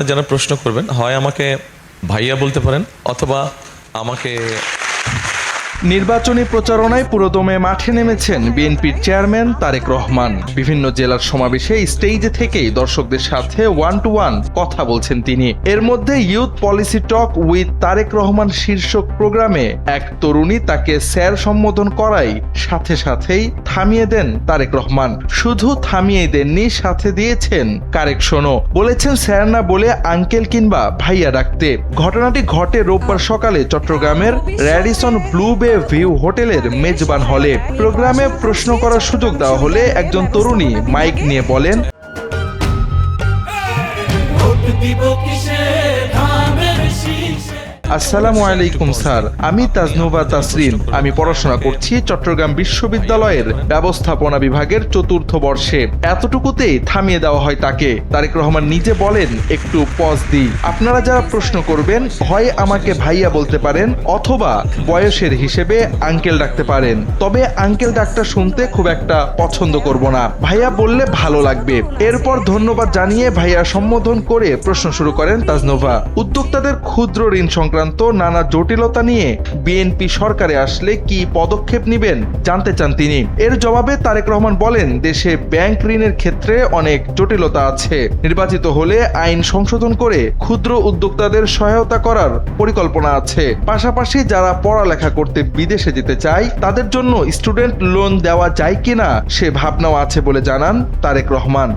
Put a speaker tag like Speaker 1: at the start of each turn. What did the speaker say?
Speaker 1: যারা প্রশ্ন করবেন হয় আমাকে ভাইয়া বলতে পারেন অথবা আমাকে।
Speaker 2: নির্বাচনী প্রচারণায় পুরোদমে মাঠে নেমেছেন বিএনপির চেয়ারম্যান তারেক রহমান। বিভিন্ন জেলার সমাবেশে স্টেজে থেকেই দর্শকদের সাথে ওয়ান টু ওয়ান কথা বলছেন তিনি। এর মধ্যে youth policy talk with Tarique Rahman শীর্ষক প্রোগ্রামে এক তরুণী তাকে স্যার সম্বোধন করায় সাথে সাথেই থামিয়ে দেন তারেক রহমান। শুধু থামিয়ে দেননি, সাথে দিয়েছেন কারেকশনও। বলেছেন স্যার না বলে আঙ্কেল কিংবা ভাইয়া ডাকতে। ঘটনাটি ঘটে রোববার সকালে চট্টগ্রামের র্যাডিসন ব্লু ভিউ হোটেলের মেজবান হলে। প্রোগ্রামে প্রশ্ন করার সুযোগ দেওয়া হলে একজন তরুণী মাইক নিয়ে বলেন, আসসালামু আলাইকুম স্যার, আমি তাজনুবা তাসরিন। আমি পড়াশোনা করছি চট্টগ্রাম বিশ্ববিদ্যালয়ের ব্যবস্থাপনা বিভাগের ৪র্থ বর্ষে। এতটুকুতেই থামিয়ে দেওয়া হয় তাকে। তারেক রহমান নিজে বলেন, একটু পজ দিই। আপনারা যারা প্রশ্ন করবেন হয় আমাকে ভাইয়া বলতে পারেন অথবা বয়সের হিসেবে আঙ্কেল ডাকতে পারেন। তবে আঙ্কেল ডাকটা শুনতে খুব একটা পছন্দ করব না, ভাইয়া বললে ভালো লাগবে। এরপর ধন্যবাদ জানিয়ে ভাইয়া সম্বোধন করে প্রশ্ন শুরু করেন তাজনুভা। উদ্যোক্তাদের ক্ষুদ্র ঋণ সংক্রান্ত নানা জটিলতা নিয়ে বিএনপি সরকারে আসলে কি পদক্ষেপ নেবেন জানতে চান তিনি। এর জবাবে তারেক রহমান বলেন, দেশে ব্যাংক ঋণের ক্ষেত্রে অনেক জটিলতা আছে। নির্বাচিত হলে আইন সংশোধন করে ক্ষুদ্র উদ্যোক্তাদের সহায়তা করার পরিকল্পনা আছে। পাশাপাশি যারা পড়ালেখা করতে বিদেশে যেতে চায় তাদের জন্য স্টুডেন্ট লোন দেওয়া যায় কিনা সে ভাবনাও আছে বলে জানান তারেক রহমান।